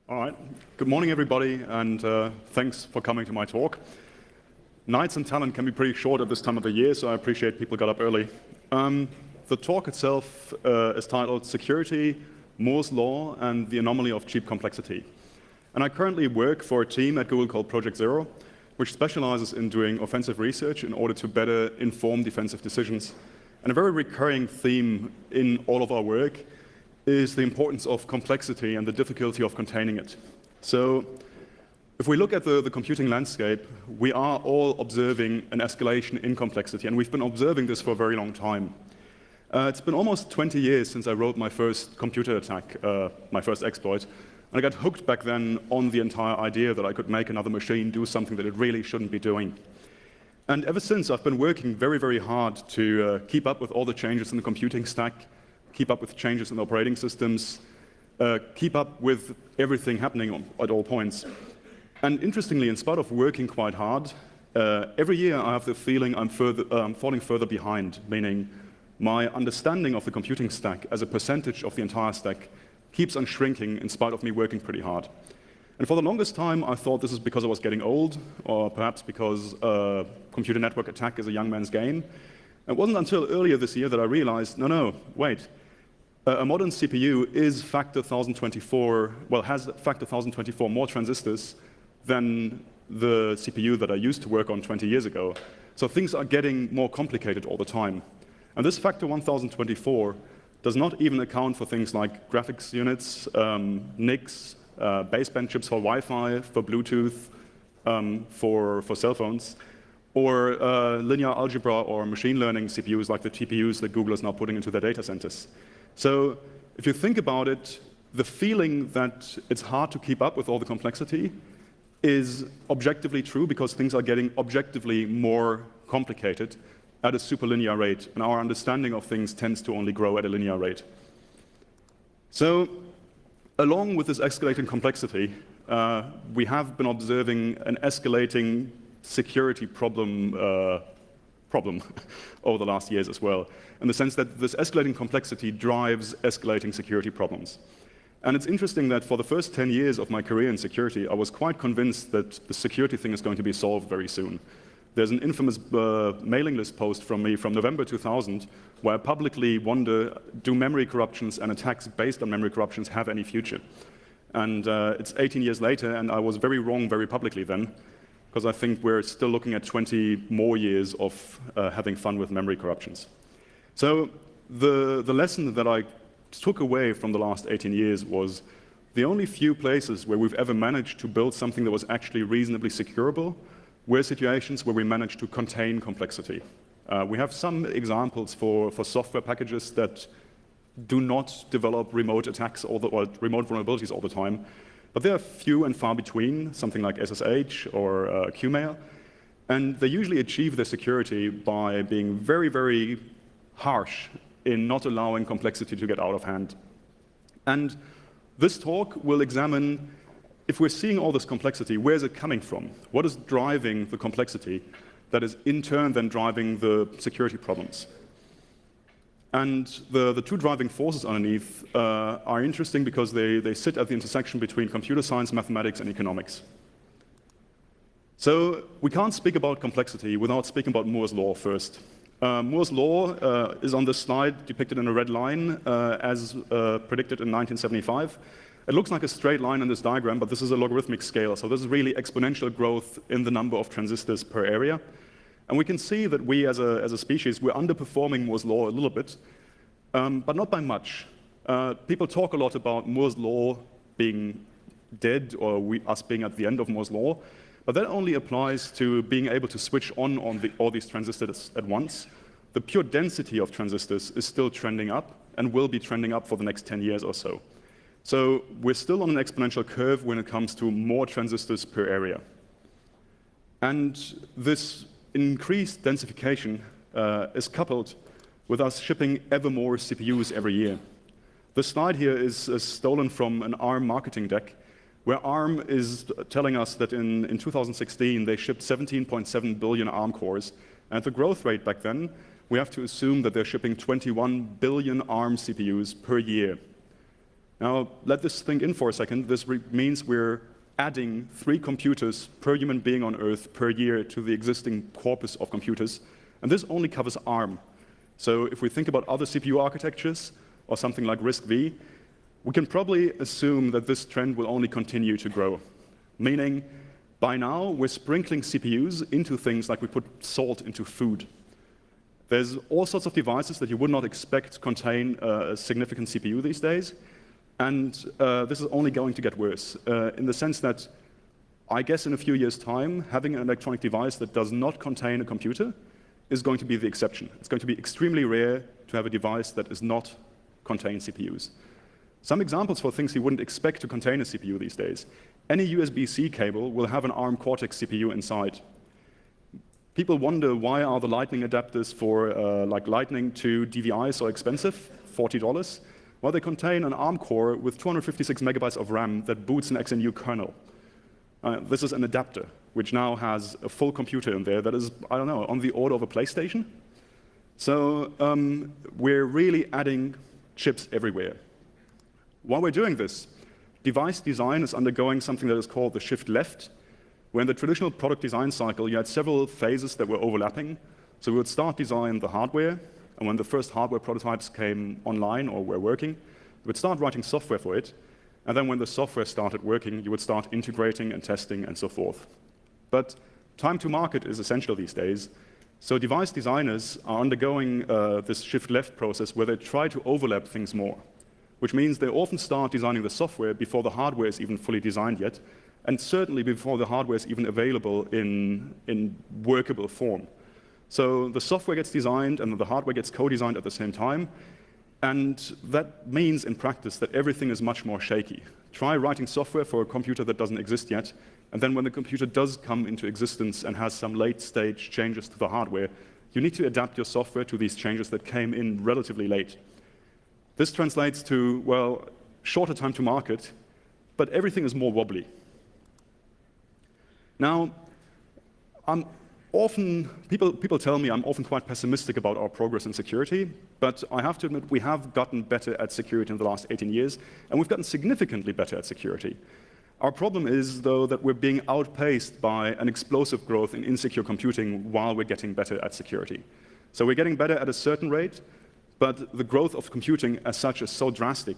All right. Good morning, everybody, and thanks for coming to my talk. Nights and talent can be pretty short at this time of the year, so I appreciate people got up early. The talk itself is titled Security, Moore's Law, and the Anomaly of Cheap Complexity. And I currently work for a team at Google called Project Zero, which specializes in doing offensive research in order to better inform defensive decisions. And a very recurring theme in all of our work is the importance of complexity and the difficulty of containing it. So if we look at the computing landscape, we are all observing an escalation in complexity, and we've been observing this for a very long time. It's been almost 20 years since I wrote my first computer attack, my first exploit, and I got hooked back then on the entire idea that I could make another machine do something that it really shouldn't be doing. And ever since, I've been working very, very hard to keep up with all the changes in the computing stack, keep up with changes in operating systems, keep up with everything happening at all points. And interestingly, in spite of working quite hard, every year I have the feeling I'm falling further behind, meaning my understanding of the computing stack as a percentage of the entire stack keeps on shrinking in spite of me working pretty hard. And for the longest time, I thought this is because I was getting old, or perhaps because computer network attack is a young man's game. It wasn't until earlier this year that I realized, no, wait. A modern CPU is factor 1024, well, has factor 1024 more transistors than the CPU that I used to work on 20 years ago. So things are getting more complicated all the time. And this factor 1024 does not even account for things like graphics units, NICs, baseband chips for Wi-Fi, for Bluetooth, for cell phones, or linear algebra or machine learning CPUs like the TPUs that Google is now putting into their data centers. So if you think about it, the feeling that it's hard to keep up with all the complexity is objectively true because things are getting objectively more complicated at a superlinear rate, and our understanding of things tends to only grow at a linear rate. So along with this escalating complexity, we have been observing an escalating security problem over the last years as well, in the sense that this escalating complexity drives escalating security problems. And it's interesting that for the first 10 years of my career in security, I was quite convinced that the security thing is going to be solved very soon. There's an infamous mailing list post from me from November 2000 where I publicly wonder, do memory corruptions and attacks based on memory corruptions have any future? And it's 18 years later, and I was very wrong very publicly then, because I think we're still looking at 20 more years of having fun with memory corruptions. So the lesson that I took away from the last 18 years was the only few places where we've ever managed to build something that was actually reasonably securable were situations where we managed to contain complexity. We have some examples for software packages that do not develop remote attacks or remote vulnerabilities all the time. But they are few and far between, something like SSH or Qmail, and they usually achieve their security by being very, very harsh in not allowing complexity to get out of hand. And this talk will examine, if we're seeing all this complexity, where is it coming from? What is driving the complexity that is in turn then driving the security problems? And the two driving forces underneath are interesting because they sit at the intersection between computer science, mathematics, and economics. So we can't speak about complexity without speaking about Moore's law first. Moore's law is on this slide depicted in a red line as predicted in 1975. It looks like a straight line in this diagram, but this is a logarithmic scale. So this is really exponential growth in the number of transistors per area. And we can see that we, as a species, we're underperforming Moore's law a little bit, but not by much. People talk a lot about Moore's law being dead, or us being at the end of Moore's law, but that only applies to being able to switch on all these transistors at once. The pure density of transistors is still trending up and will be trending up for the next 10 years or so. So we're still on an exponential curve when it comes to more transistors per area. And this increased densification is coupled with us shipping ever more CPUs every year. The slide here is stolen from an ARM marketing deck, where ARM is telling us that in 2016 they shipped 17.7 billion ARM cores. And the growth rate back then, we have to assume that they're shipping 21 billion ARM CPUs per year. Now, let this sink in for a second. This means we're adding 3 computers per human being on Earth per year to the existing corpus of computers, and this only covers ARM. So if we think about other CPU architectures, or something like RISC-V, we can probably assume that this trend will only continue to grow. Meaning, by now, we're sprinkling CPUs into things like we put salt into food. There's all sorts of devices that you would not expect contain a significant CPU these days, and this is only going to get worse, in the sense that I guess in a few years' time, having an electronic device that does not contain a computer is going to be the exception. It's going to be extremely rare to have a device that does not contain CPUs. Some examples for things you wouldn't expect to contain a CPU these days. Any USB-C cable will have an ARM Cortex CPU inside. People wonder, why are the Lightning adapters for like Lightning to DVI so expensive, $40? Well, they contain an ARM core with 256 megabytes of RAM that boots an XNU kernel. This is an adapter, which now has a full computer in there that is, I don't know, on the order of a PlayStation. So we're really adding chips everywhere. While we're doing this, device design is undergoing something that is called the shift left, where in the traditional product design cycle, you had several phases that were overlapping. So we would start design the hardware, and when the first hardware prototypes came online or were working, we would start writing software for it. And then when the software started working, you would start integrating and testing and so forth. But time to market is essential these days. So device designers are undergoing this shift left process where they try to overlap things more, which means they often start designing the software before the hardware is even fully designed yet, and certainly before the hardware is even available in workable form. So the software gets designed and the hardware gets co-designed at the same time, and that means in practice that everything is much more shaky. Try writing software for a computer that doesn't exist yet, and then when the computer does come into existence and has some late-stage changes to the hardware, you need to adapt your software to these changes that came in relatively late. This translates to, well, shorter time to market, but everything is more wobbly. Now, people tell me I'm often quite pessimistic about our progress in security, but I have to admit we have gotten better at security in the last 18 years, and we've gotten significantly better at security. Our problem is, though, that we're being outpaced by an explosive growth in insecure computing while we're getting better at security. So we're getting better at a certain rate, but the growth of computing as such is so drastic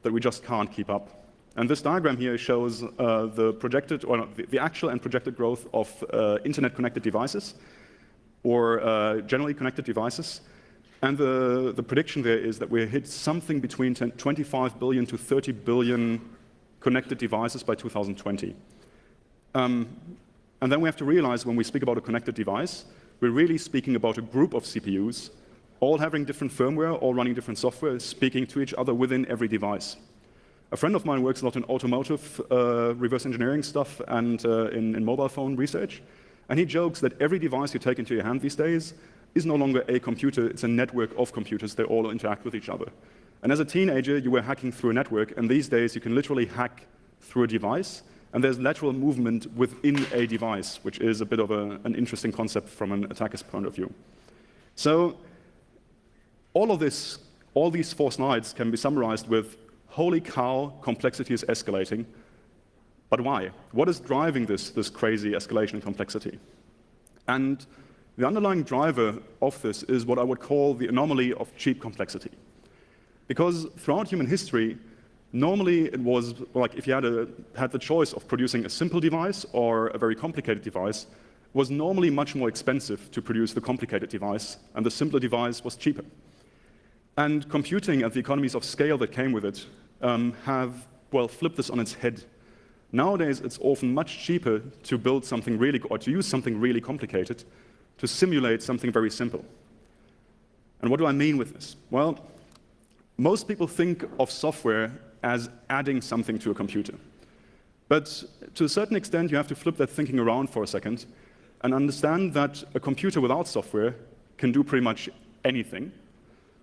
that we just can't keep up. And this diagram here shows the actual and projected growth of internet-connected devices, or generally connected devices. And the prediction there is that we'll hit something between 25 billion to 30 billion connected devices by 2020. And then we have to realize when we speak about a connected device, we're really speaking about a group of CPUs, all having different firmware, all running different software, speaking to each other within every device. A friend of mine works a lot in automotive reverse engineering stuff and in mobile phone research. And he jokes that every device you take into your hand these days is no longer a computer, it's a network of computers. They all interact with each other. And as a teenager, you were hacking through a network, and these days you can literally hack through a device, and there's lateral movement within a device, which is a bit of an interesting concept from an attacker's point of view. So all these 4 slides can be summarized with, holy cow, complexity is escalating. But why? What is driving this crazy escalation in complexity? And the underlying driver of this is what I would call the anomaly of cheap complexity. Because throughout human history, normally it was like if you had the choice of producing a simple device or a very complicated device, it was normally much more expensive to produce the complicated device, and the simpler device was cheaper. And computing and the economies of scale that came with it have, well, flipped this on its head. Nowadays, it's often much cheaper to build something or to use something really complicated to simulate something very simple. And what do I mean with this? Well, most people think of software as adding something to a computer. But to a certain extent, you have to flip that thinking around for a second and understand that a computer without software can do pretty much anything,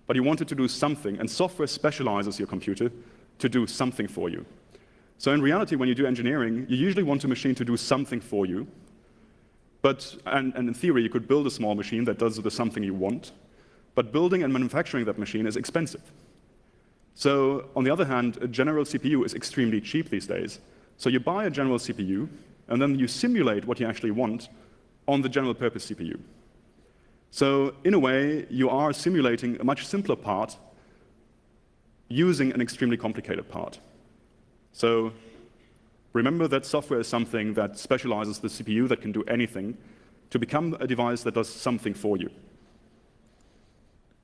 but you want it to do something, and software specializes your computer to do something for you. So in reality, when you do engineering, you usually want a machine to do something for you, and in theory, you could build a small machine that does the something you want, but building and manufacturing that machine is expensive. So on the other hand, a general CPU is extremely cheap these days. So you buy a general CPU, and then you simulate what you actually want on the general purpose CPU. So in a way, you are simulating a much simpler part using an extremely complicated part. So remember that software is something that specializes the CPU that can do anything to become a device that does something for you.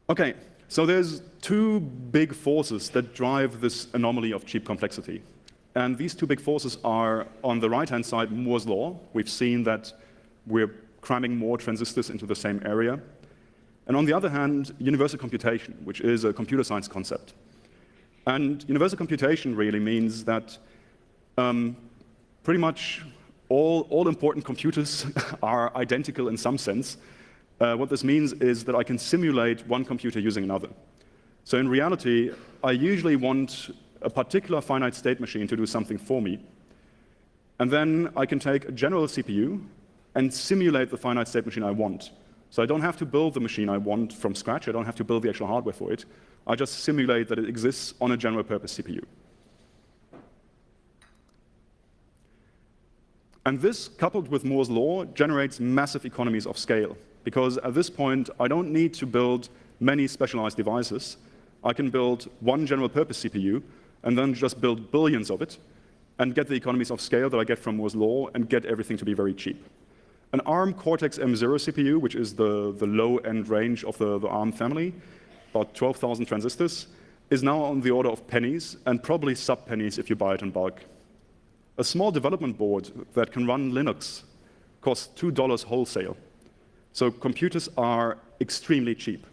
Okay, so there's two big forces that drive this anomaly of cheap complexity. And these two big forces are, on the right-hand side, Moore's law. We've seen that we're cramming more transistors into the same area. And on the other hand, universal computation, which is a computer science concept. And universal computation really means that pretty much all important computers are identical in some sense. What this means is that I can simulate one computer using another. So in reality, I usually want a particular finite state machine to do something for me. And then I can take a general CPU and simulate the finite state machine I want. So I don't have to build the machine I want from scratch. I don't have to build the actual hardware for it. I just simulate that it exists on a general purpose CPU. And this, coupled with Moore's law, generates massive economies of scale. Because at this point, I don't need to build many specialized devices. I can build one general purpose CPU and then just build billions of it and get the economies of scale that I get from Moore's law and get everything to be very cheap. An ARM Cortex-M0 CPU, which is the low-end range of the ARM family, about 12,000 transistors, is now on the order of pennies, and probably sub-pennies if you buy it in bulk. A small development board that can run Linux costs $2 wholesale. So computers are extremely cheap.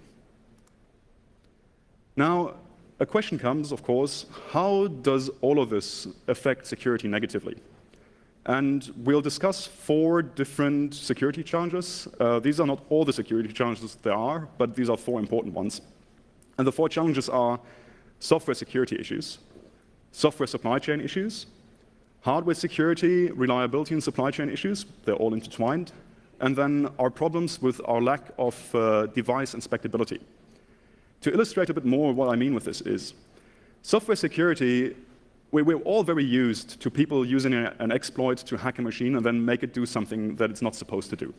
Now, a question comes, of course, how does all of this affect security negatively? And we'll discuss 4 different security challenges. These are not all the security challenges there are, but these are 4 important ones. And the 4 challenges are software security issues, software supply chain issues, hardware security, reliability, and supply chain issues. They're all intertwined. And then our problems with our lack of device inspectability. To illustrate a bit more what I mean with this is, software security, we're all very used to people using an exploit to hack a machine and then make it do something that it's not supposed to do.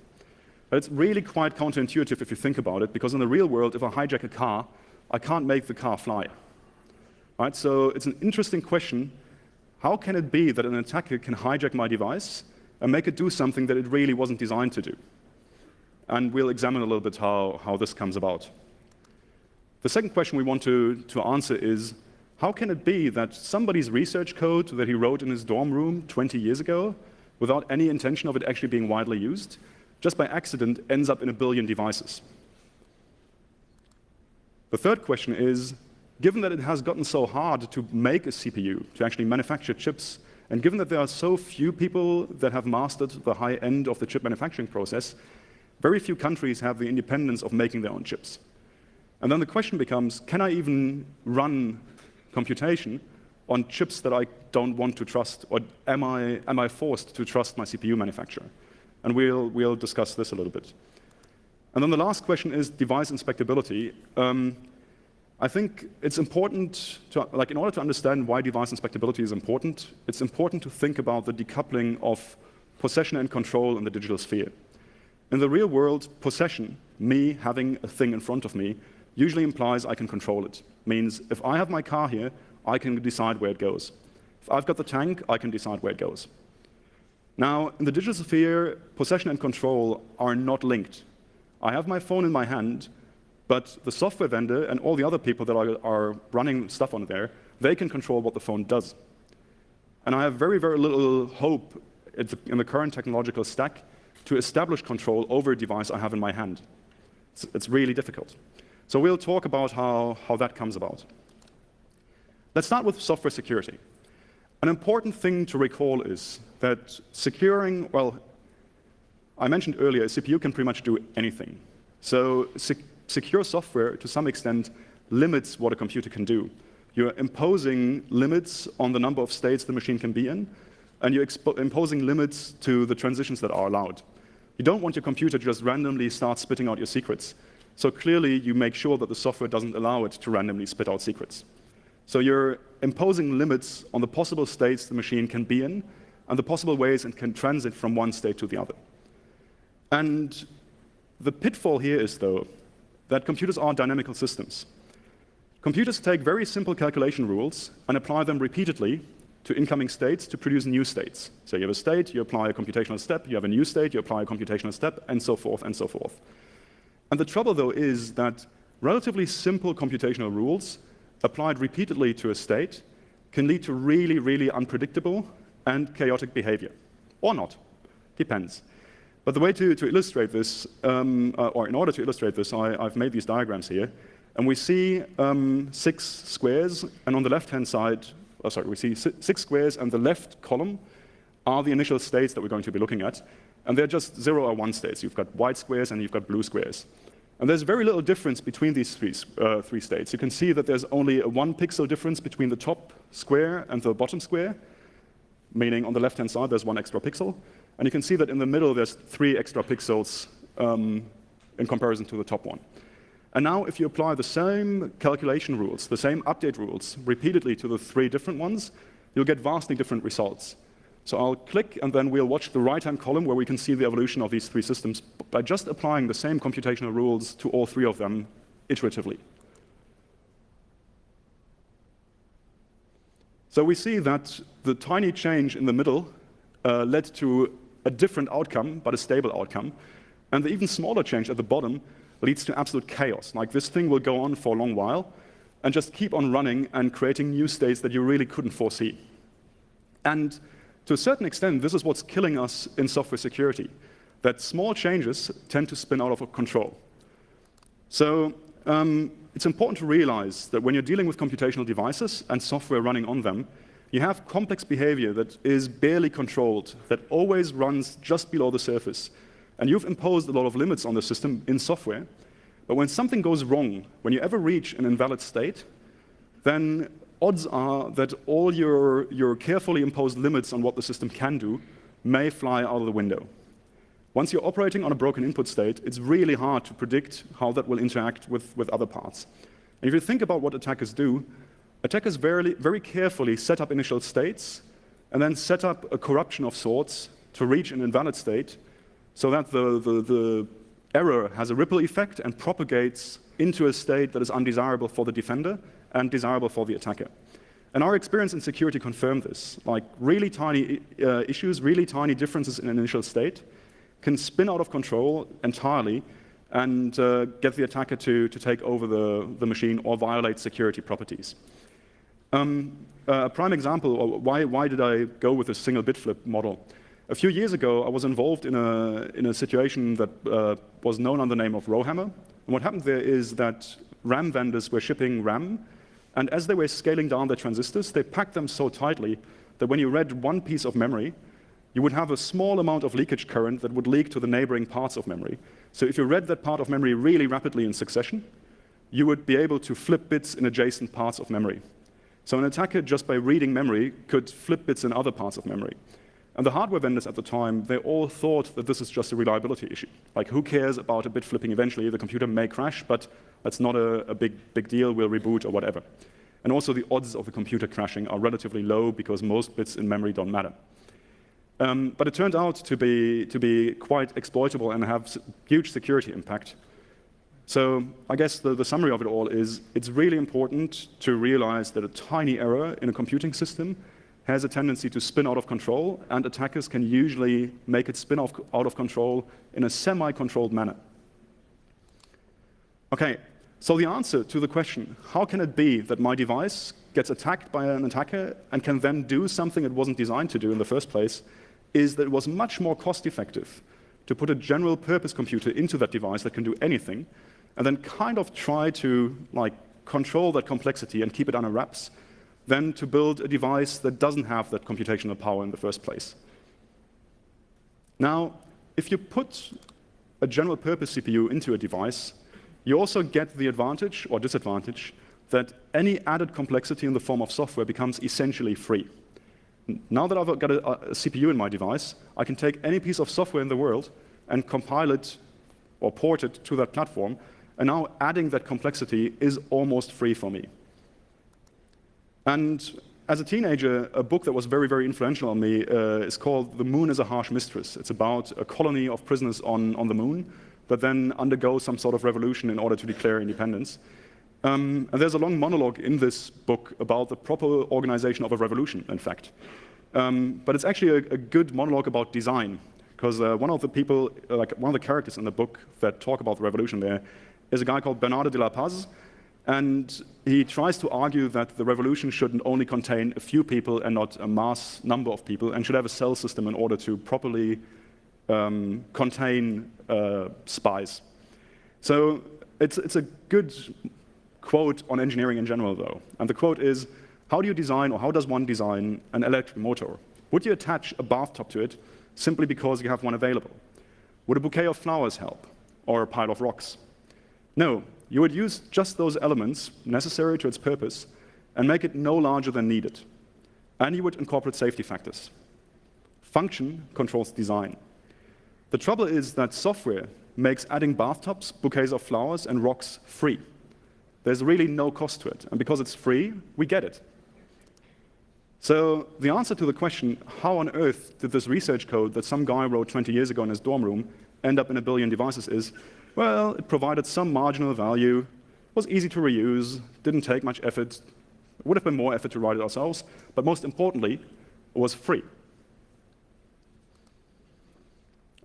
But it's really quite counterintuitive if you think about it, because in the real world, if I hijack a car, I can't make the car fly. Right? So it's an interesting question. How can it be that an attacker can hijack my device and make it do something that it really wasn't designed to do? And we'll examine a little bit how this comes about. The second question we want to answer is, how can it be that somebody's research code that he wrote in his dorm room 20 years ago, without any intention of it actually being widely used, just by accident ends up in a billion devices? The third question is, given that it has gotten so hard to make a CPU, to actually manufacture chips, and given that there are so few people that have mastered the high end of the chip manufacturing process, very few countries have the independence of making their own chips. And then the question becomes, can I even run computation on chips that I don't want to trust, or am I forced to trust my CPU manufacturer? And we'll discuss this a little bit. And then the last question is device inspectability. I think it's important to, in order to understand why device inspectability is important, it's important to think about the decoupling of possession and control in the digital sphere. In the real world, possession, me having a thing in front of me, usually implies I can control it. Means if I have my car here, I can decide where it goes. If I've got the tank, I can decide where it goes. Now, in the digital sphere, possession and control are not linked. I have my phone in my hand, but the software vendor and all the other people that are running stuff on there, they can control what the phone does. And I have very, very little hope in the current technological stack to establish control over a device I have in my hand. It's really difficult. So we'll talk about how that comes about. Let's start with software security. An important thing to recall is that securing, well, I mentioned earlier, a CPU can pretty much do anything. So secure software, to some extent, limits what a computer can do. You're imposing limits on the number of states the machine can be in, and you're imposing limits to the transitions that are allowed. You don't want your computer to just randomly start spitting out your secrets. So clearly, you make sure that the software doesn't allow it to randomly spit out secrets. So you're imposing limits on the possible states the machine can be in and the possible ways it can transit from one state to the other. And the pitfall here is, though, that computers are dynamical systems. Computers take very simple calculation rules and apply them repeatedly to incoming states to produce new states. So you have a state, you apply a computational step, you have a new state, you apply a computational step, and so forth and so forth. And the trouble, though, is that relatively simple computational rules applied repeatedly to a state can lead to really, really unpredictable and chaotic behavior. Or not. Depends. But the way to illustrate this, or in order to illustrate this, I've made these diagrams here. And we see 6 squares, and on the left-hand side, we see 6 squares, and the left column are the initial states that we're going to be looking at. And they're just 0 or 1 states. You've got white squares and you've got blue squares. And there's very little difference between these three states. You can see that there's only a 1 pixel difference between the top square and the bottom square, meaning on the left-hand side there's 1 extra pixel. And you can see that in the middle there's 3 extra pixels in comparison to the top one. And now if you apply the same calculation rules, the same update rules, repeatedly to the 3 different ones, you'll get vastly different results. So I'll click, and then we'll watch the right-hand column where we can see the evolution of these 3 systems by just applying the same computational rules to all 3 of them iteratively. So we see that the tiny change in the middle led to a different outcome, but a stable outcome. And the even smaller change at the bottom leads to absolute chaos. Like, this thing will go on for a long while and just keep on running and creating new states that you really couldn't foresee. And to a certain extent, this is what's killing us in software security, that small changes tend to spin out of control. So it's important to realize that when you're dealing with computational devices and software running on them, you have complex behavior that is barely controlled, that always runs just below the surface. And you've imposed a lot of limits on the system in software. But when something goes wrong, when you ever reach an invalid state, then odds are that all your carefully imposed limits on what the system can do may fly out of the window. Once you're operating on a broken input state, it's really hard to predict how that will interact with other parts. And if you think about what attackers do, attackers very carefully set up initial states and then set up a corruption of sorts to reach an invalid state so that the error has a ripple effect and propagates into a state that is undesirable for the defender and desirable for the attacker. And our experience in security confirmed this. Like, really tiny issues, really tiny differences in an initial state can spin out of control entirely and get the attacker to take over the machine or violate security properties. A prime example, why did I go with a single bit flip model? A few years ago, I was involved in a situation that was known under the name of Rowhammer. And what happened there is that RAM vendors were shipping RAM, and as they were scaling down their transistors, they packed them so tightly that when you read one piece of memory, you would have a small amount of leakage current that would leak to the neighboring parts of memory. So if you read that part of memory really rapidly in succession, you would be able to flip bits in adjacent parts of memory. So an attacker, just by reading memory, could flip bits in other parts of memory. And the hardware vendors at the time, they all thought that this is just a reliability issue. Like, who cares about a bit flipping eventually? The computer may crash, but that's not a big deal. We'll reboot or whatever. And also, the odds of the computer crashing are relatively low because most bits in memory don't matter. But it turned out to be quite exploitable and have huge security impact. So I guess the summary of it all is it's really important to realize that a tiny error in a computing system has a tendency to spin out of control, and attackers can usually make it spin out of control in a semi-controlled manner. Okay, so the answer to the question, how can it be that my device gets attacked by an attacker and can then do something it wasn't designed to do in the first place, is that it was much more cost-effective to put a general-purpose computer into that device that can do anything, and then kind of try to control that complexity and keep it under wraps, than to build a device that doesn't have that computational power in the first place. Now, if you put a general-purpose CPU into a device, you also get the advantage or disadvantage that any added complexity in the form of software becomes essentially free. Now that I've got a CPU in my device, I can take any piece of software in the world and compile it or port it to that platform, and now adding that complexity is almost free for me. And as a teenager, a book that was very, very influential on me is called The Moon is a Harsh Mistress. It's about a colony of prisoners on the moon that then undergo some sort of revolution in order to declare independence. And there's a long monologue in this book about the proper organization of a revolution, in fact. But it's actually a good monologue about design, because one of the people, one of the characters in the book that talk about the revolution there is a guy called Bernardo de la Paz, and he tries to argue that the revolution should only contain a few people and not a mass number of people, and should have a cell system in order to properly contain spies. So it's a good quote on engineering in general, though. And the quote is, how do you design, or how does one design an electric motor? Would you attach a bathtub to it simply because you have one available? Would a bouquet of flowers help, or a pile of rocks? No, you would use just those elements necessary to its purpose and make it no larger than needed. And you would incorporate safety factors. Function controls design. The trouble is that software makes adding bathtubs, bouquets of flowers, and rocks free. There's really no cost to it, and because it's free, we get it. So the answer to the question, how on earth did this research code that some guy wrote 20 years ago in his dorm room end up in 1 billion devices is, well, it provided some marginal value, was easy to reuse, didn't take much effort, it would have been more effort to write it ourselves, but most importantly, it was free.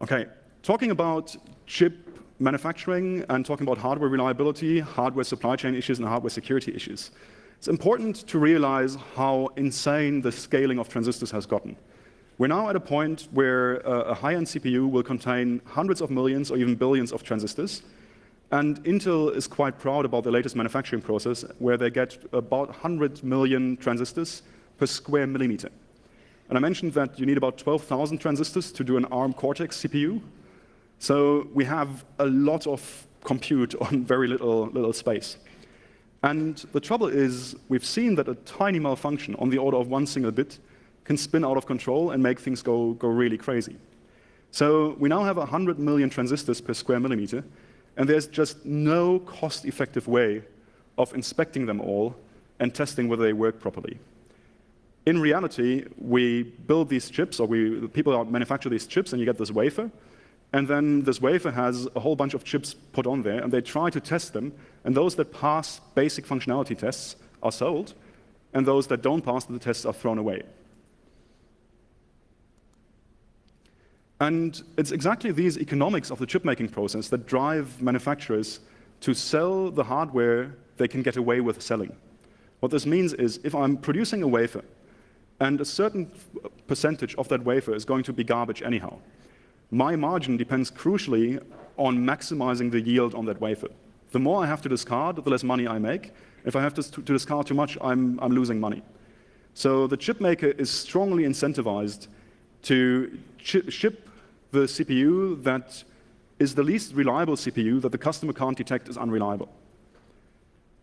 Okay, talking about chip manufacturing and talking about hardware reliability, hardware supply chain issues, and hardware security issues. It's important to realize how insane the scaling of transistors has gotten. We're now at a point where a high-end CPU will contain hundreds of millions or even billions of transistors, and Intel is quite proud about the latest manufacturing process where they get about 100 million transistors per square millimeter. And I mentioned that you need about 12,000 transistors to do an ARM Cortex CPU. So we have a lot of compute on very little space. And the trouble is, we've seen that a tiny malfunction on the order of one single bit can spin out of control and make things go really crazy. So we now have 100 million transistors per square millimeter, and there's just no cost-effective way of inspecting them all and testing whether they work properly. In reality, we build these chips, or people manufacture these chips, and you get this wafer. And then this wafer has a whole bunch of chips put on there, and they try to test them. And those that pass basic functionality tests are sold, and those that don't pass the tests are thrown away. And it's exactly these economics of the chip-making process that drive manufacturers to sell the hardware they can get away with selling. What this means is, if I'm producing a wafer, and a certain percentage of that wafer is going to be garbage anyhow, my margin depends crucially on maximizing the yield on that wafer. The more I have to discard, the less money I make. If I have to discard too much, I'm losing money. So the chip maker is strongly incentivized to ship the CPU that is the least reliable CPU that the customer can't detect as unreliable.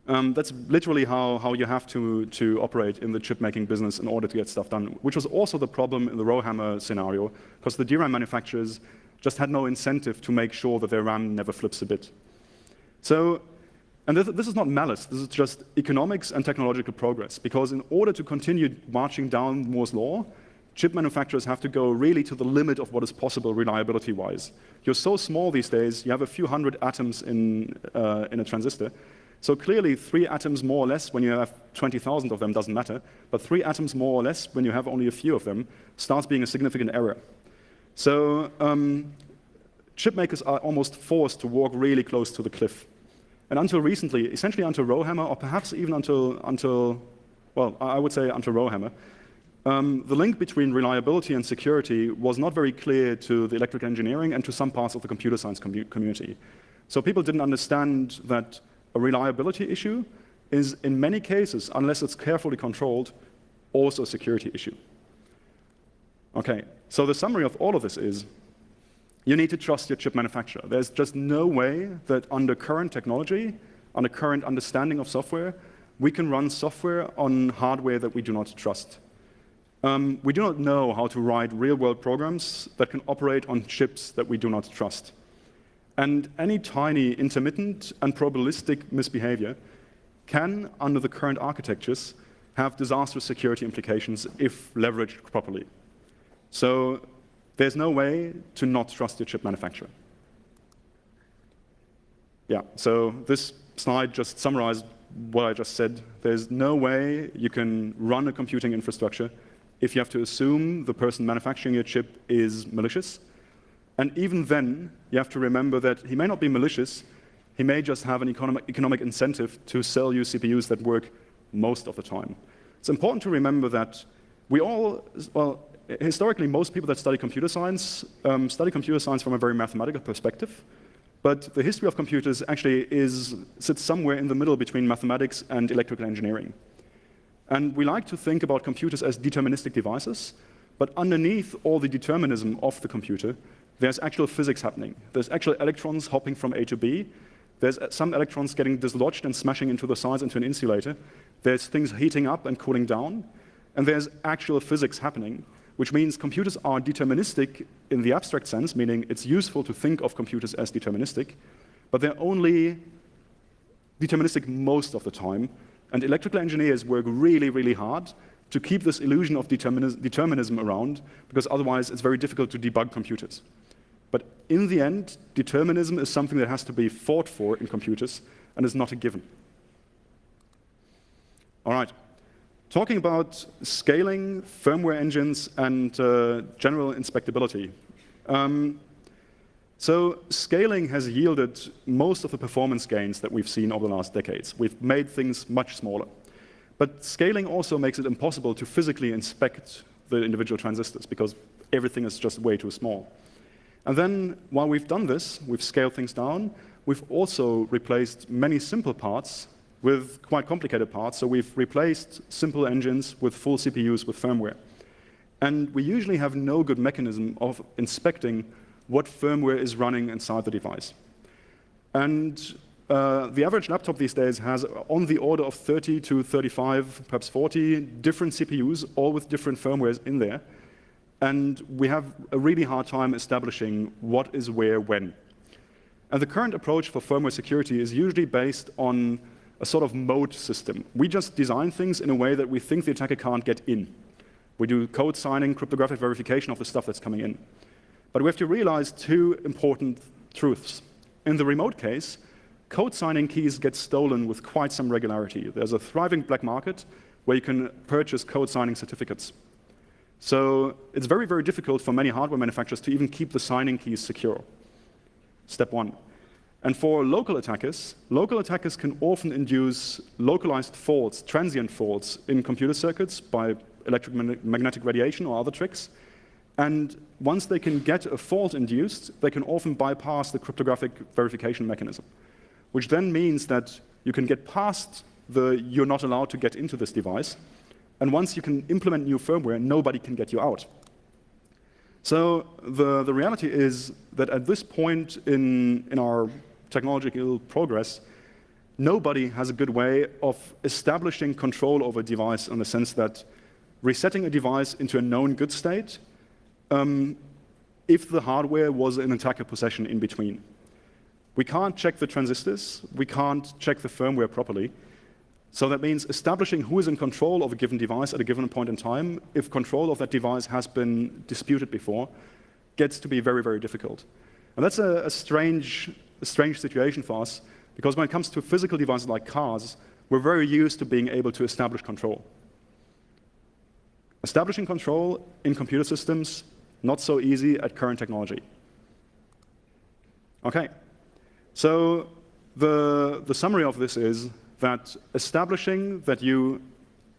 That's literally how you have to operate in the chip-making business in order to get stuff done, which was also the problem in the Rowhammer scenario, because the DRAM manufacturers just had no incentive to make sure that their RAM never flips a bit. So, and this is not malice, this is just economics and technological progress, because in order to continue marching down Moore's law, chip manufacturers have to go really to the limit of what is possible reliability-wise. You're so small these days, you have a few hundred atoms in a transistor. So clearly, 3 atoms more or less when you have 20,000 of them doesn't matter, but 3 atoms more or less when you have only a few of them starts being a significant error. So chip makers are almost forced to walk really close to the cliff. And until recently, essentially until Rowhammer, or perhaps even until well, I would say until Rowhammer, the link between reliability and security was not very clear to the electrical engineering and to some parts of the computer science community. So people didn't understand that a reliability issue is, in many cases, unless it's carefully controlled, also a security issue. Okay, so the summary of all of this is, you need to trust your chip manufacturer. There's just no way that under current technology, under current understanding of software, we can run software on hardware that we do not trust. We do not know how to write real-world programs that can operate on chips that we do not trust. And any tiny intermittent and probabilistic misbehavior can, under the current architectures, have disastrous security implications if leveraged properly. So there's no way to not trust your chip manufacturer. Yeah, so this slide just summarized what I just said. There's no way you can run a computing infrastructure if you have to assume the person manufacturing your chip is malicious. And even then, you have to remember that he may not be malicious, he may just have an economic incentive to sell you CPUs that work most of the time. It's important to remember that we all, well, historically, most people that study computer science from a very mathematical perspective. But the history of computers actually sits somewhere in the middle between mathematics and electrical engineering. And we like to think about computers as deterministic devices, but underneath all the determinism of the computer, there's actual physics happening. There's actual electrons hopping from A to B. There's some electrons getting dislodged and smashing into the sides into an insulator. There's things heating up and cooling down. And there's actual physics happening, which means computers are deterministic in the abstract sense, meaning it's useful to think of computers as deterministic, but they're only deterministic most of the time. And electrical engineers work really, really hard to keep this illusion of determinism around, because otherwise it's very difficult to debug computers. But in the end, determinism is something that has to be fought for in computers and is not a given. All right. Talking about scaling, firmware engines, and general inspectability. So scaling has yielded most of the performance gains that we've seen over the last decades. We've made things much smaller. But scaling also makes it impossible to physically inspect the individual transistors because everything is just way too small. And then, while we've done this, we've scaled things down, we've also replaced many simple parts with quite complicated parts. So we've replaced simple engines with full CPUs with firmware. And we usually have no good mechanism of inspecting what firmware is running inside the device. And the average laptop these days has on the order of 30 to 35, perhaps 40 different CPUs, all with different firmwares in there. And we have a really hard time establishing what is where when. And the current approach for firmware security is usually based on a sort of mode system. We just design things in a way that we think the attacker can't get in. We do code signing, cryptographic verification of the stuff that's coming in. But we have to realize two important truths. In the remote case, code signing keys get stolen with quite some regularity. There's a thriving black market where you can purchase code signing certificates. So it's very, very difficult for many hardware manufacturers to even keep the signing keys secure. Step one. And for local attackers can often induce localized faults, transient faults in computer circuits by electromagnetic radiation or other tricks. And once they can get a fault induced, they can often bypass the cryptographic verification mechanism, which then means that you can get past the you're not allowed to get into this device. And once you can implement new firmware, nobody can get you out. So the reality is that at this point in our technological progress, nobody has a good way of establishing control over a device in the sense that resetting a device into a known good state if the hardware was in attacker possession in between. We can't check the transistors, we can't check the firmware properly. So that means establishing who is in control of a given device at a given point in time, if control of that device has been disputed before, gets to be very, very difficult. And that's a strange situation for us, because when it comes to physical devices like cars, we're very used to being able to establish control. Establishing control in computer systems, not so easy at current technology. Okay, so the summary of this is that establishing that you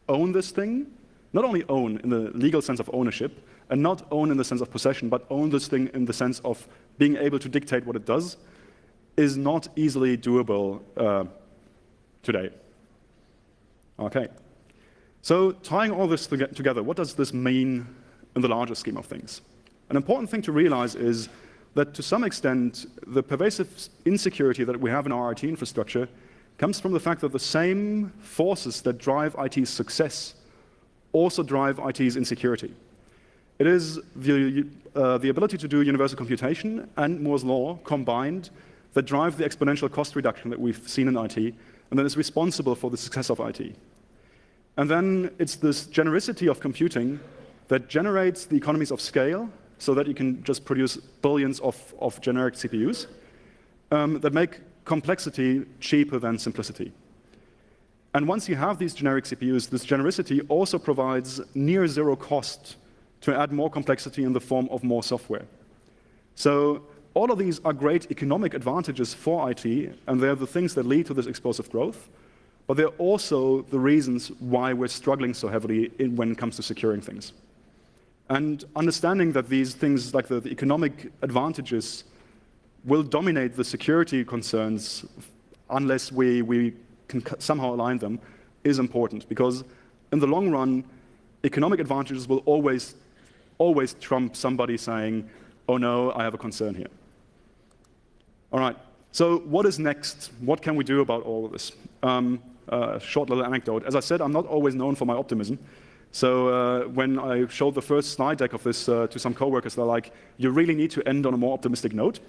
own this thing, not only own in the legal sense of ownership, and not own in the sense of possession, but own this thing in the sense of being able to dictate what it does, is not easily doable today. Okay. So tying all this together, what does this mean in the larger scheme of things? An important thing to realize is that to some extent, the pervasive insecurity that we have in our IT infrastructure comes from the fact that the same forces that drive IT's success also drive IT's insecurity. It is the ability to do universal computation and Moore's law combined that drive the exponential cost reduction that we've seen in IT, and that is responsible for the success of IT. And then it's this genericity of computing that generates the economies of scale so that you can just produce billions of generic CPUs that make complexity cheaper than simplicity. And once you have these generic CPUs, this genericity also provides near zero cost to add more complexity in the form of more software. So all of these are great economic advantages for IT, and they're the things that lead to this explosive growth, but they're also the reasons why we're struggling so heavily when it comes to securing things. And understanding that these things, like the economic advantages, will dominate the security concerns unless we can somehow align them, is important, because in the long run, economic advantages will always trump somebody saying, oh no, I have a concern here. All right, so what is next? What can we do about all of this? Short little anecdote. As I said, I'm not always known for my optimism. So when I showed the first slide deck of this to some coworkers, they're like, you really need to end on a more optimistic note.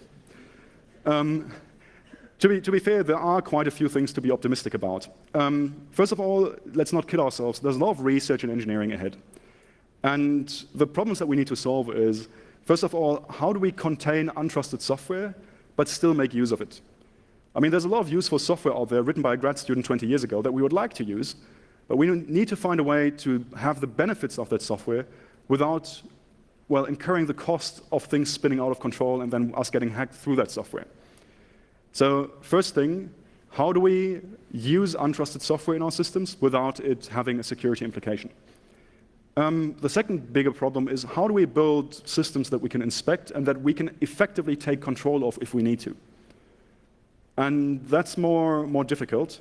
To be fair, there are quite a few things to be optimistic about. First of all, let's not kid ourselves. There's a lot of research and engineering ahead. And the problems that we need to solve is, first of all, how do we contain untrusted software but still make use of it? I mean, there's a lot of useful software out there written by a grad student 20 years ago that we would like to use, but we need to find a way to have the benefits of that software without, well, incurring the cost of things spinning out of control and then us getting hacked through that software. So first thing, how do we use untrusted software in our systems without it having a security implication? The second bigger problem is, how do we build systems that we can inspect and that we can effectively take control of if we need to? And that's more difficult.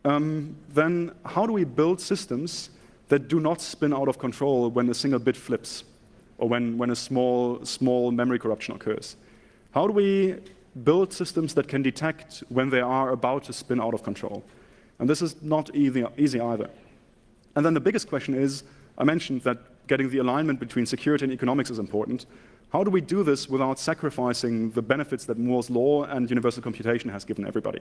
Then how do we build systems that do not spin out of control when a single bit flips or when a small memory corruption occurs? How do we build systems that can detect when they are about to spin out of control? And this is not easy either. And then the biggest question is, I mentioned that getting the alignment between security and economics is important. How do we do this without sacrificing the benefits that Moore's law and universal computation has given everybody?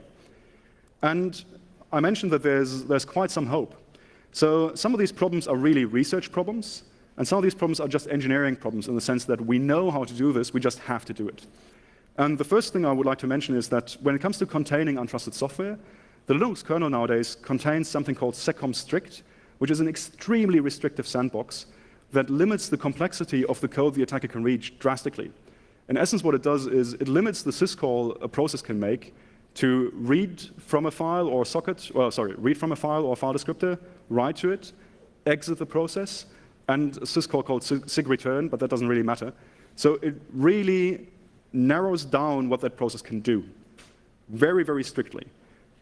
And I mentioned that there's quite some hope. So some of these problems are really research problems, and some of these problems are just engineering problems in the sense that we know how to do this, we just have to do it. And the first thing I would like to mention is that when it comes to containing untrusted software, the Linux kernel nowadays contains something called seccomstrict, which is an extremely restrictive sandbox that limits the complexity of the code the attacker can reach drastically. In essence, what it does is it limits the syscall a process can make to read from a file or read from a file or file descriptor, write to it, exit the process, and a syscall called sigreturn, but that doesn't really matter. So it really narrows down what that process can do, very, very strictly.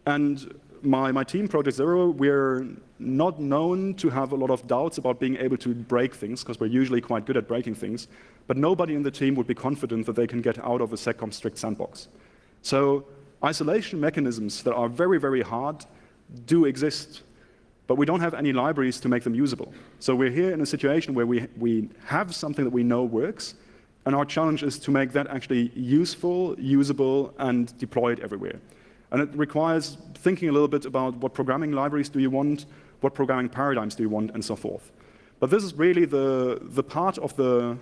And my team, Project Zero, we're not known to have a lot of doubts about being able to break things, because we're usually quite good at breaking things, but nobody in the team would be confident that they can get out of a seccomstrict sandbox. So isolation mechanisms that are very, very hard do exist, but we don't have any libraries to make them usable. So we're here in a situation where we have something that we know works, and our challenge is to make that actually useful, usable, and deployed everywhere. And it requires thinking a little bit about what programming libraries do you want, what programming paradigms do you want, and so forth. But this is really the part of the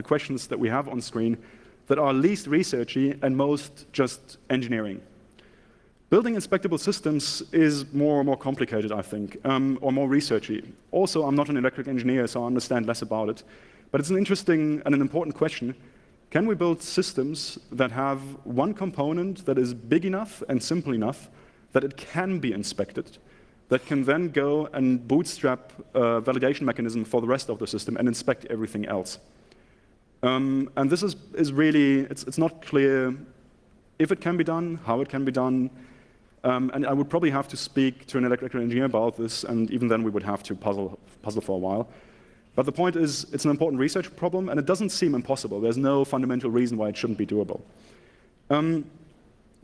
questions that we have on screen that are least researchy and most just engineering. Building inspectable systems is more complicated, I think, or more researchy. Also, I'm not an electrical engineer, so I understand less about it. But it's an interesting and an important question. Can we build systems that have one component that is big enough and simple enough that it can be inspected, that can then go and bootstrap a validation mechanism for the rest of the system and inspect everything else? And this is really, it's not clear if it can be done, how it can be done, and I would probably have to speak to an electrical engineer about this, and even then we would have to puzzle for a while. But the point is, it's an important research problem, and it doesn't seem impossible. There's no fundamental reason why it shouldn't be doable. On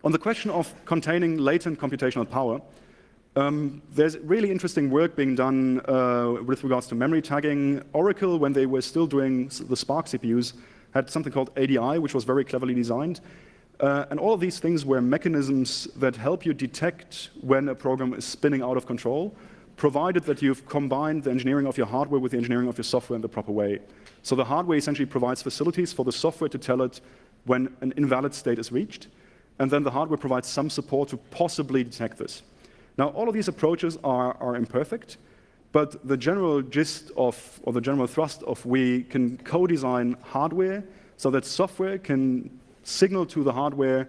the question of containing latent computational power, there's really interesting work being done with regards to memory tagging. Oracle, when they were still doing the Spark CPUs, had something called ADI, which was very cleverly designed. And all of these things were mechanisms that help you detect when a program is spinning out of control, provided that you've combined the engineering of your hardware with the engineering of your software in the proper way. So the hardware essentially provides facilities for the software to tell it when an invalid state is reached, and then the hardware provides some support to possibly detect this. Now, all of these approaches are imperfect, but the general gist of, or the general thrust of, we can co-design hardware so that software can signal to the hardware,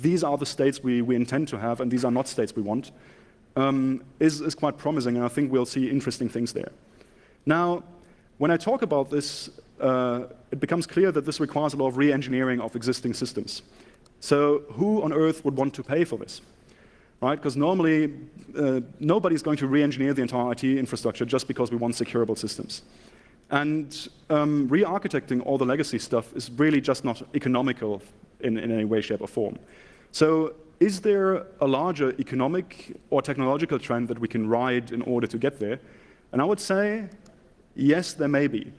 these are the states we intend to have, and these are not states we want, is quite promising, and I think we'll see interesting things there. Now, when I talk about this, it becomes clear that this requires a lot of re-engineering of existing systems. So who on earth would want to pay for this? Right? Because normally, nobody's going to re-engineer the entire IT infrastructure just because we want securable systems. And re-architecting all the legacy stuff is really just not economical in any way, shape, or form. So is there a larger economic or technological trend that we can ride in order to get there? And I would say, yes, there may be.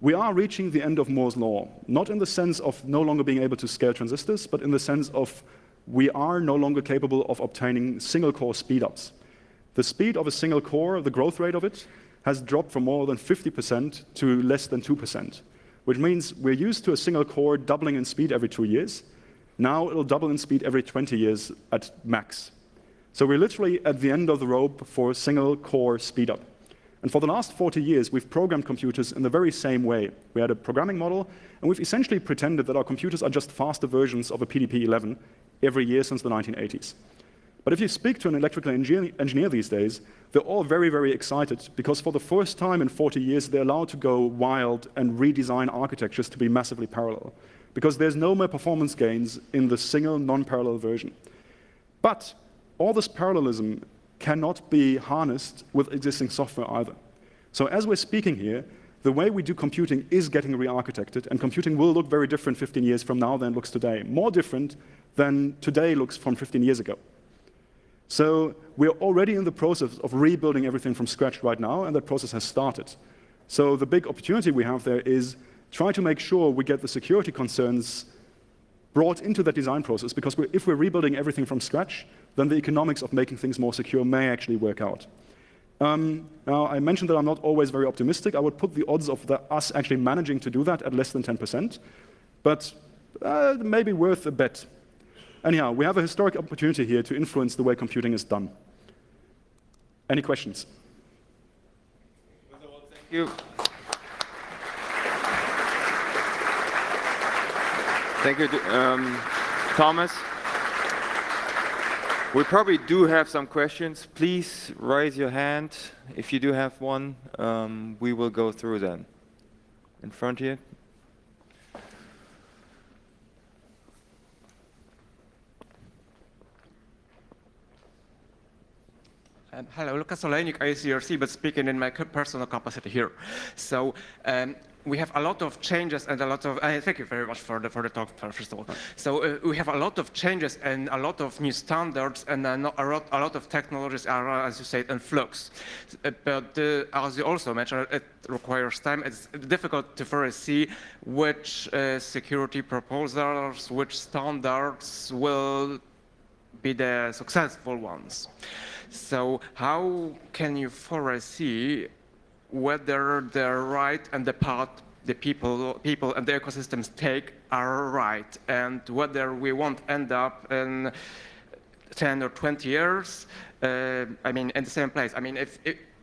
We are reaching the end of Moore's law, not in the sense of no longer being able to scale transistors, but in the sense of we are no longer capable of obtaining single-core speedups. The speed of a single core, the growth rate of it, has dropped from more than 50% to less than 2%, which means we're used to a single core doubling in speed every 2 years. Now it'll double in speed every 20 years at max. So we're literally at the end of the rope for single core speedup. And for the last 40 years, we've programmed computers in the very same way. We had a programming model, and we've essentially pretended that our computers are just faster versions of a PDP-11 every year since the 1980s. But if you speak to an electrical engineer these days, they're all very, very excited, because for the first time in 40 years, they're allowed to go wild and redesign architectures to be massively parallel, because there's no more performance gains in the single non-parallel version. But all this parallelism cannot be harnessed with existing software either. So as we're speaking here, the way we do computing is getting re-architected, and computing will look very different 15 years from now than it looks today. More different than today looks from 15 years ago. So we're already in the process of rebuilding everything from scratch right now, and that process has started. So the big opportunity we have there is try to make sure we get the security concerns brought into that design process, because if we're rebuilding everything from scratch, then the economics of making things more secure may actually work out. Now, I mentioned that I'm not always very optimistic. I would put the odds of us actually managing to do that at less than 10%, but maybe worth a bet. Anyhow, we have a historic opportunity here to influence the way computing is done. Any questions? Thank you. Thank you, Thomas. We probably do have some questions. Please raise your hand if you do have one. We will go through them. In front here. Hello, Lucas Olejnik, ICRC, but speaking in my personal capacity here. So we have a lot of changes and a lot of. Thank you very much for the talk, first of all. So we have a lot of changes and a lot of new standards and a lot of technologies are, as you said, in flux. But as you also mentioned, it requires time. It's difficult to foresee which security proposals, which standards will be the successful ones. So how can you foresee whether the right and the path the people and the ecosystems take are right, and whether we won't end up in 10 or 20 years, I mean, in the same place? I mean,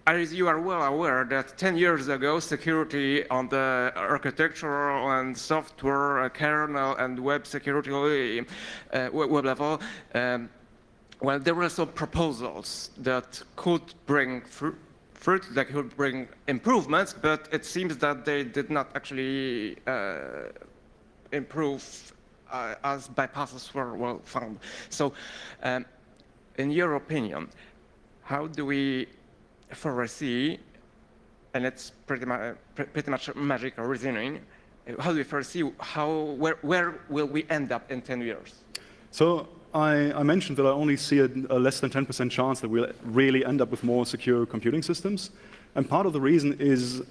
as you are well aware that 10 years ago, security on the architectural and software, kernel and web security web level, well, there were some proposals that could bring fruit, that could bring improvements, but it seems that they did not actually improve as bypasses were well found. So, in your opinion, how do we foresee, and it's pretty much magical reasoning, how do we foresee where will we end up in 10 years? So I mentioned that I only see a less than 10% chance that we'll really end up with more secure computing systems. And part of the reason is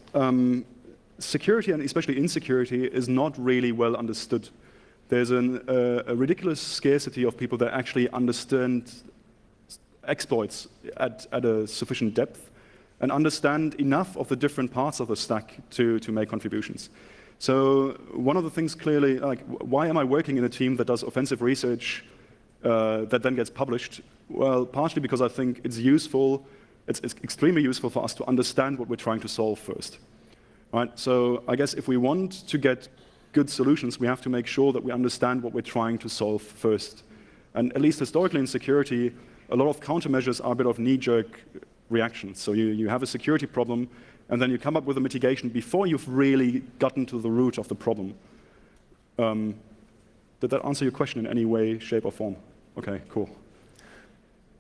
security, and especially insecurity, is not really well understood. There's a ridiculous scarcity of people that actually understand exploits at a sufficient depth and understand enough of the different parts of the stack to make contributions. So one of the things clearly, like, why am I working in a team that does offensive research that then gets published? Well, partially because I think it's useful, it's extremely useful for us to understand what we're trying to solve first. Right? So I guess if we want to get good solutions, we have to make sure that we understand what we're trying to solve first. And at least historically in security, a lot of countermeasures are a bit of knee-jerk reactions. So you have a security problem, and then you come up with a mitigation before you've really gotten to the root of the problem. Did that answer your question in any way, shape, or form? Okay, cool.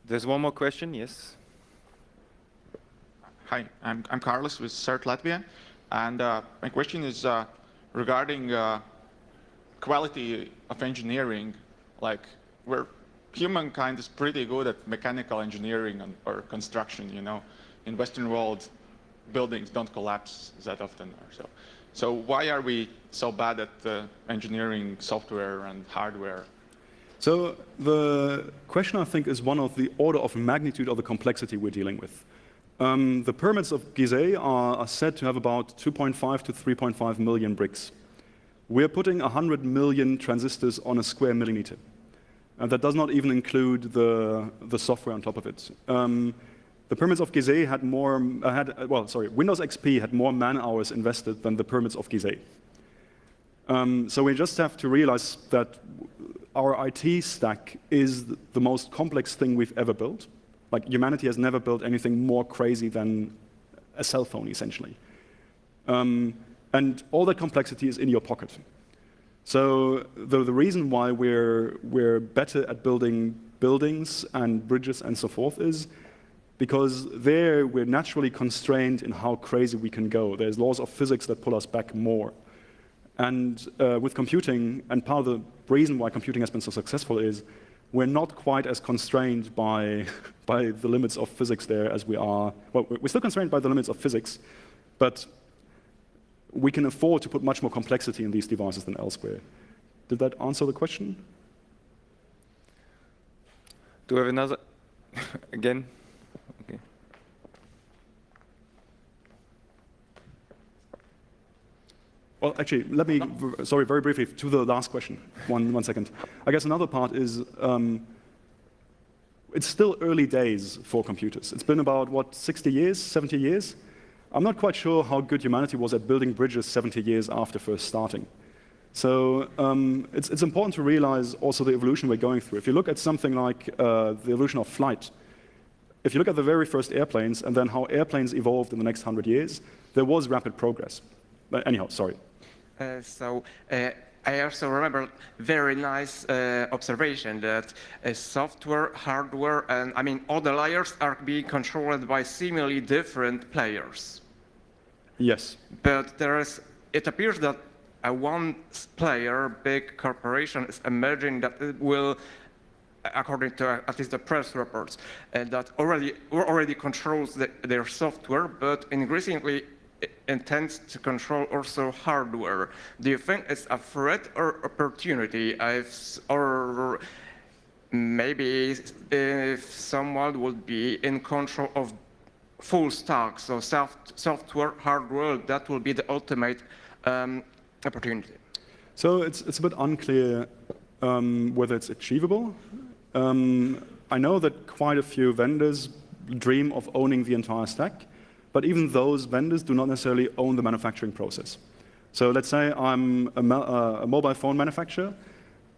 There's one more question, yes? Hi, I'm Carlos with CERT Latvia, and my question is regarding quality of engineering. Like, humankind is pretty good at mechanical engineering or construction, you know. In Western world, buildings don't collapse that often or so. So why are we so bad at engineering software and hardware? So the question, I think, is one of the order of magnitude of the complexity we're dealing with. The pyramids of Gizeh are said to have about 2.5 to 3.5 million bricks. We're putting 100 million transistors on a square millimeter. And that does not even include the software on top of it. The pyramids of Gizeh had Windows XP had more man-hours invested than the pyramids of Gizeh. So we just have to realize that our IT stack is the most complex thing we've ever built. Like, humanity has never built anything more crazy than a cell phone, essentially. And all that complexity is in your pocket. So the reason why we're better at building buildings and bridges and so forth is because there we're naturally constrained in how crazy we can go. There's laws of physics that pull us back more. And with computing, and part of the reason why computing has been so successful is we're not quite as constrained by the limits of physics there as we are. Well, we're still constrained by the limits of physics, but we can afford to put much more complexity in these devices than elsewhere. Did that answer the question? Do we have another? Again? Okay. Well, actually, let me, sorry, very briefly, to the last question, one second. I guess another part is, it's still early days for computers. It's been about, what, 60 years, 70 years? I'm not quite sure how good humanity was at building bridges 70 years after first starting. So it's important to realize also the evolution we're going through. If you look at something like the evolution of flight, if you look at the very first airplanes and then how airplanes evolved in the next 100 years, there was rapid progress. But anyhow, sorry. I also remember very nice observation that software, hardware, and I mean all the layers are being controlled by seemingly different players. Yes. But it appears that one player, big corporation, is emerging that it will, according to at least the press reports, that already controls their software, but increasingly intends to control also hardware. Do you think it's a threat or opportunity? Or maybe if someone would be in control of full stack, so software, hardware, that will be the ultimate opportunity. So it's a bit unclear whether it's achievable. I know that quite a few vendors dream of owning the entire stack, but even those vendors do not necessarily own the manufacturing process. So let's say I'm a mobile phone manufacturer.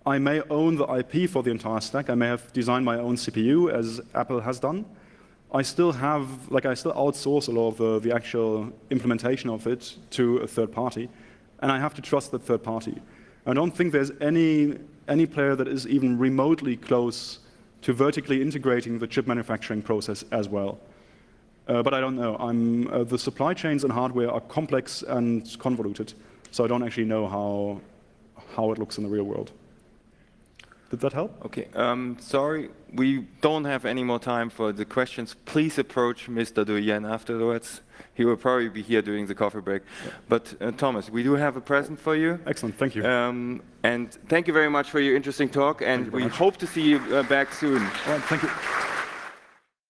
I may own the IP for the entire stack. I may have designed my own CPU, as Apple has done. I still outsource a lot of the actual implementation of it to a third party, and I have to trust that third party. I don't think there's any player that is even remotely close to vertically integrating the chip manufacturing process as well. But I don't know. The supply chains and hardware are complex and convoluted, so I don't actually know how it looks in the real world. Did that help? Okay. Sorry, we don't have any more time for the questions. Please approach Mr. Dullien afterwards. He will probably be here during the coffee break. Yeah. But Thomas, we do have a present for you. Excellent. Thank you. And thank you very much for your interesting talk. And we hope to see you back soon. All right, thank you.